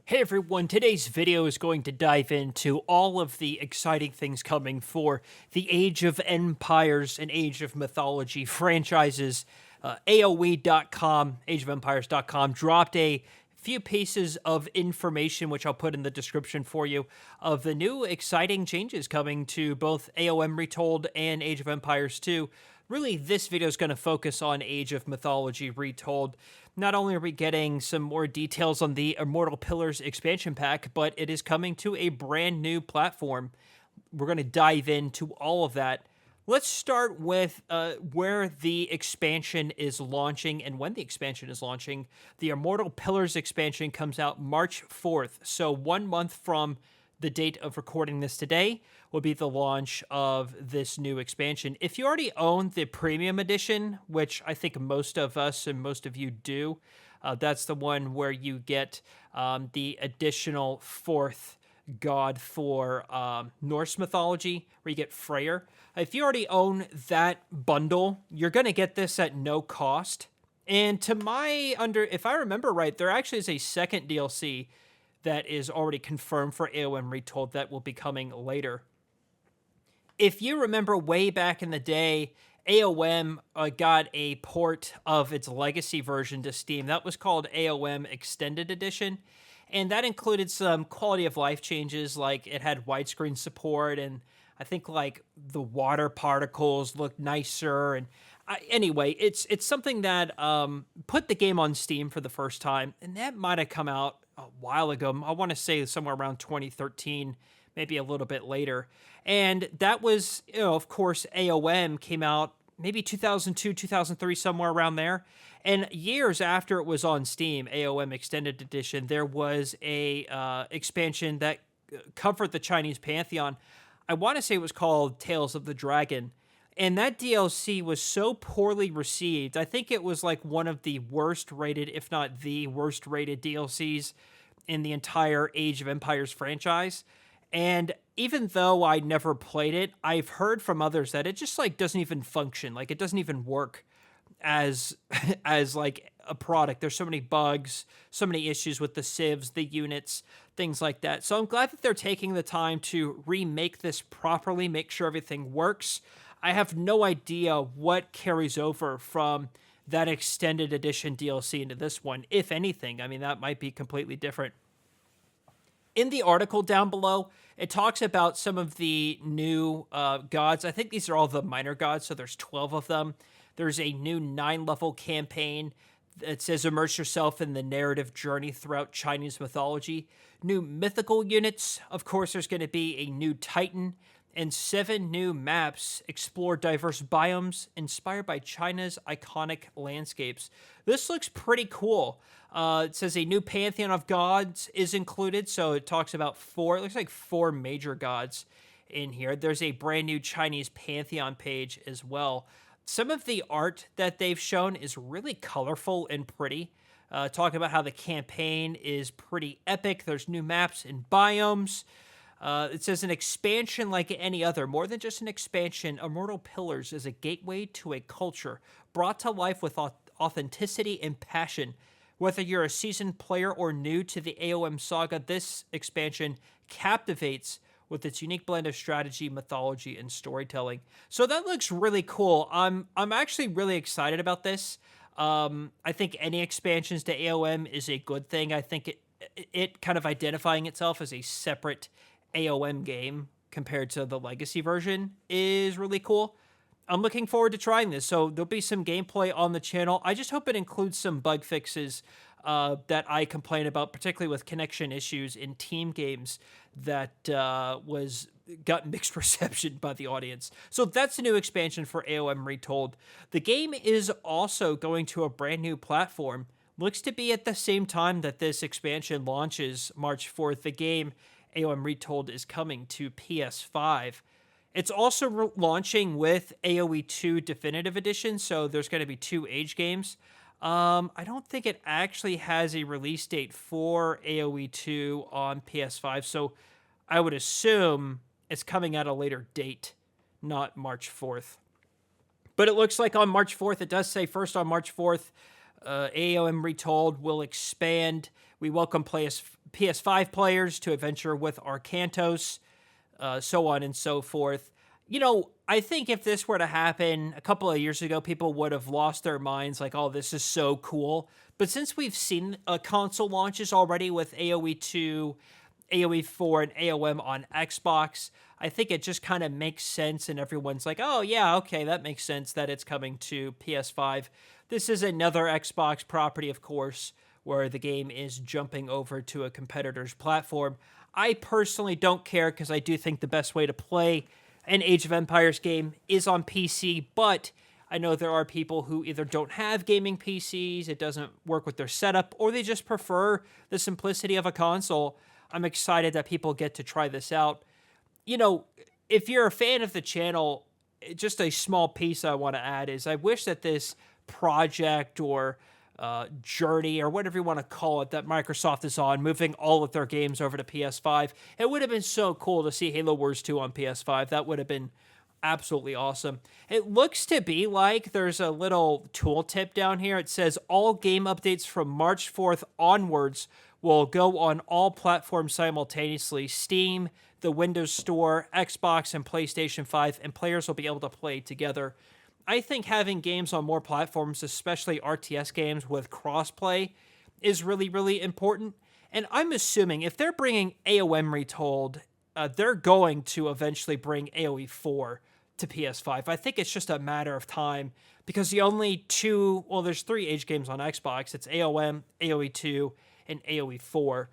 Hey everyone, today's video is going to dive into all of the exciting things coming for the Age of Empires and Age of Mythology franchises. AOE.com, ageofempires.com, dropped a few pieces of information, which I'll put in the description for you, of the new exciting changes coming to both AOM Retold and Age of Empires 2. Really, this video is going to focus on Age of Mythology Retold. Not only are we getting some more details on the Immortal Pillars expansion pack, but it is coming to a brand new platform. We're going to dive into all of that. Let's start with where the expansion is launching and when the expansion is launching. The Immortal Pillars expansion comes out March 4th, so 1 month from the date of recording this today will be the launch of this new expansion. If you already own the premium edition, which I think most of us and most of you do, that's the one where you get the additional fourth god for Norse mythology, where you get Freyr. If you already own that bundle, you're going to get this at no cost. And if I remember right, there actually is a second DLC that is already confirmed for AOM Retold that will be coming later. If you remember way back in the day, AOM got a port of its legacy version to Steam. That was called AOM Extended Edition, and that included some quality of life changes, like it had widescreen support, and I think like the water particles looked nicer. And anyway, it's something that put the game on Steam for the first time, and that might have come out a while ago. I want to say somewhere around 2013, maybe a little bit later. And that was, of course, AOM came out maybe 2002, 2003, somewhere around there. And years after it was on Steam, AOM Extended Edition, there was a expansion that covered the Chinese pantheon. I want to say it was called Tales of the Dragon. And that DLC was so poorly received. I think it was like one of the worst rated, if not the worst rated DLCs in the entire Age of Empires franchise. And even though I never played it, I've heard from others that it just like doesn't even function. Like it doesn't even work as as like a product. There's so many bugs, so many issues with the civs, the units, things like that. So I'm glad that they're taking the time to remake this properly, make sure everything works. I have no idea what carries over from that extended edition DLC into this one, if anything. I mean, that might be completely different. In the article down below, it talks about some of the new gods. I think these are all the minor gods, so there's 12 of them. There's a new 9-level campaign that says immerse yourself in the narrative journey throughout Chinese mythology. New mythical units. Of course, there's going to be a new Titan, and 7 new maps explore diverse biomes inspired by China's iconic landscapes. This looks pretty cool. It says a new pantheon of gods is included, so it talks about it looks like 4 major gods in here. There's a brand new Chinese pantheon page as well. Some of the art that they've shown is really colorful and pretty. Talking about how the campaign is pretty epic. There's new maps and biomes. It says an expansion like any other, more than just an expansion. Immortal Pillars is a gateway to a culture brought to life with authenticity and passion. Whether you're a seasoned player or new to the AOM saga, this expansion captivates with its unique blend of strategy, mythology, and storytelling. So that looks really cool. I'm actually really excited about this. I think any expansions to AOM is a good thing. I think it kind of identifying itself as a separate AOM game compared to the legacy version is really cool. I'm looking forward to trying this. So there'll be some gameplay on the channel. I just hope it includes some bug fixes that I complain about, particularly with connection issues in team games that got mixed reception by the audience. So that's a new expansion for AOM Retold. The game is also going to a brand new platform. Looks to be at the same time that this expansion launches March 4th. The game AOM Retold is coming to PS5. It's also launching with AoE 2 Definitive Edition, so there's going to be 2 Age games. I don't think it actually has a release date for AoE 2 on PS5, so I would assume it's coming at a later date, not March 4th. But it looks like on March 4th, it does say first on March 4th, AOM Retold will expand. We welcome PS5 players to adventure with Arcantos, so on and so forth. You know, I think if this were to happen a couple of years ago, people would have lost their minds like, oh, this is so cool. But since we've seen console launches already with AoE 2, AoE 4, and AOM on Xbox, I think it just kind of makes sense, and everyone's like, oh, yeah, okay, that makes sense that it's coming to PS5. This is another Xbox property, of course, where the game is jumping over to a competitor's platform. I personally don't care because I do think the best way to play an Age of Empires game is on PC, but I know there are people who either don't have gaming PCs, it doesn't work with their setup, or they just prefer the simplicity of a console. I'm excited that people get to try this out. You know, if you're a fan of the channel, just a small piece I want to add is I wish that this project or journey or whatever you want to call it that Microsoft is on, moving all of their games over to PS5. It would have been so cool to see Halo Wars 2 on PS5. That would have been absolutely awesome. It looks to be like there's a little tooltip down here. It says all game updates from March 4th onwards will go on all platforms simultaneously: Steam, the Windows Store, Xbox, and PlayStation 5, and players will be able to play together. I think having games on more platforms, especially RTS games with crossplay, is really, really important. And I'm assuming if they're bringing AOM Retold, they're going to eventually bring AoE 4 to PS5. I think it's just a matter of time because the only two, well, there's 3 Age games on Xbox. It's AOM, AoE 2, and AoE 4.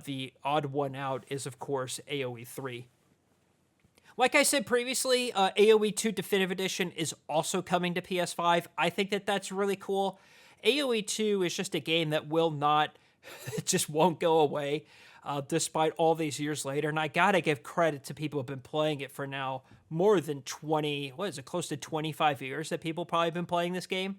The odd one out is, of course, AoE 3. Like I said previously, AoE 2 Definitive Edition is also coming to PS5. I think that that's really cool. AoE 2 is just a game that will not, it just won't go away despite all these years later. And I gotta give credit to people who have been playing it for now more than 20, what is it, close to 25 years that people probably have been playing this game.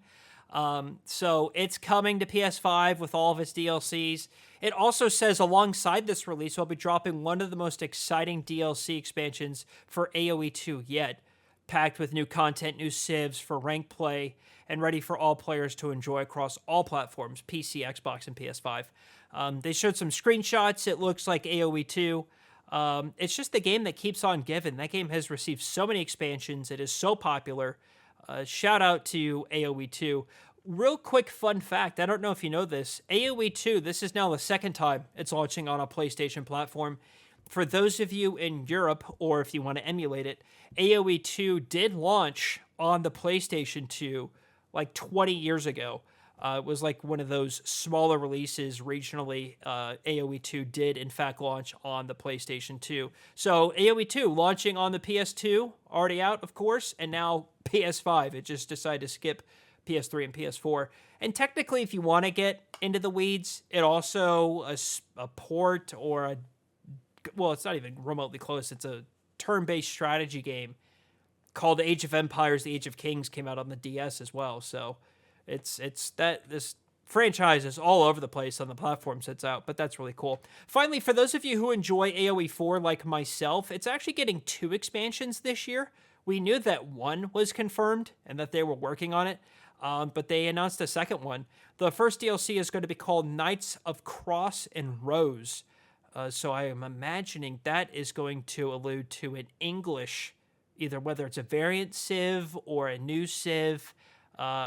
So it's coming to PS5 with all of its DLCs. It also says alongside this release, we'll be dropping one of the most exciting DLC expansions for AoE 2 yet, packed with new content, new civs for ranked play, and ready for all players to enjoy across all platforms, PC, Xbox, and PS5. They showed some screenshots. It looks like AoE 2. It's just the game that keeps on giving. That game has received so many expansions. It is so popular. Shout out to AoE 2. Real quick fun fact, I don't know if you know this, AoE 2, this is now the second time it's launching on a PlayStation platform. For those of you in Europe, or if you want to emulate it, AoE 2 did launch on the PlayStation 2 like 20 years ago. It was like one of those smaller releases regionally. AoE 2 did, in fact, launch on the PlayStation 2. So AoE 2 launching on the PS2, already out, of course, and now PS5. It just decided to skip PS3 and PS4. And technically, if you want to get into the weeds, it also a port or a, well, it's not even remotely close. It's a turn-based strategy game called Age of Empires: The Age of Kings came out on the DS as well. So it's that this franchise is all over the place on the platforms it's out, but that's really cool. Finally, for those of you who enjoy AoE 4 like myself, it's actually getting 2 expansions this year. We knew that one was confirmed and that they were working on it, but they announced a second one. The first DLC is going to be called Knights of Cross and Rose. So I am imagining that is going to allude to an English, either whether it's a variant civ or a new civ.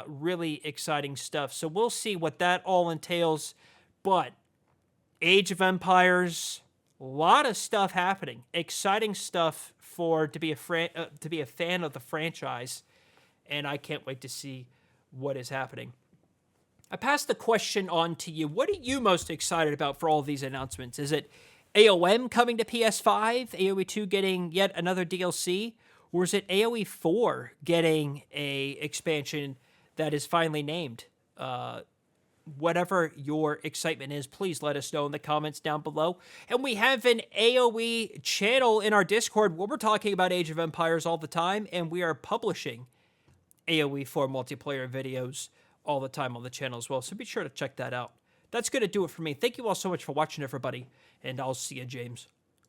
Really exciting stuff. So we'll see what that all entails. But Age of Empires, a lot of stuff happening. Exciting stuff to be a fan of the franchise, and I can't wait to see what is happening. I pass the question on to you. What are you most excited about for all these announcements? Is it AOM coming to PS5, AoE 2 getting yet another DLC, or is it AoE 4 getting a expansion that is finally named? Whatever your excitement is, please let us know in the comments down below. And we have an AoE channel in our Discord where we're talking about Age of Empires all the time, and we are publishing AoE 4 multiplayer videos all the time on the channel as well, so be sure to check that out. That's going to do it for me. Thank you all so much for watching, everybody, and I'll see you, James.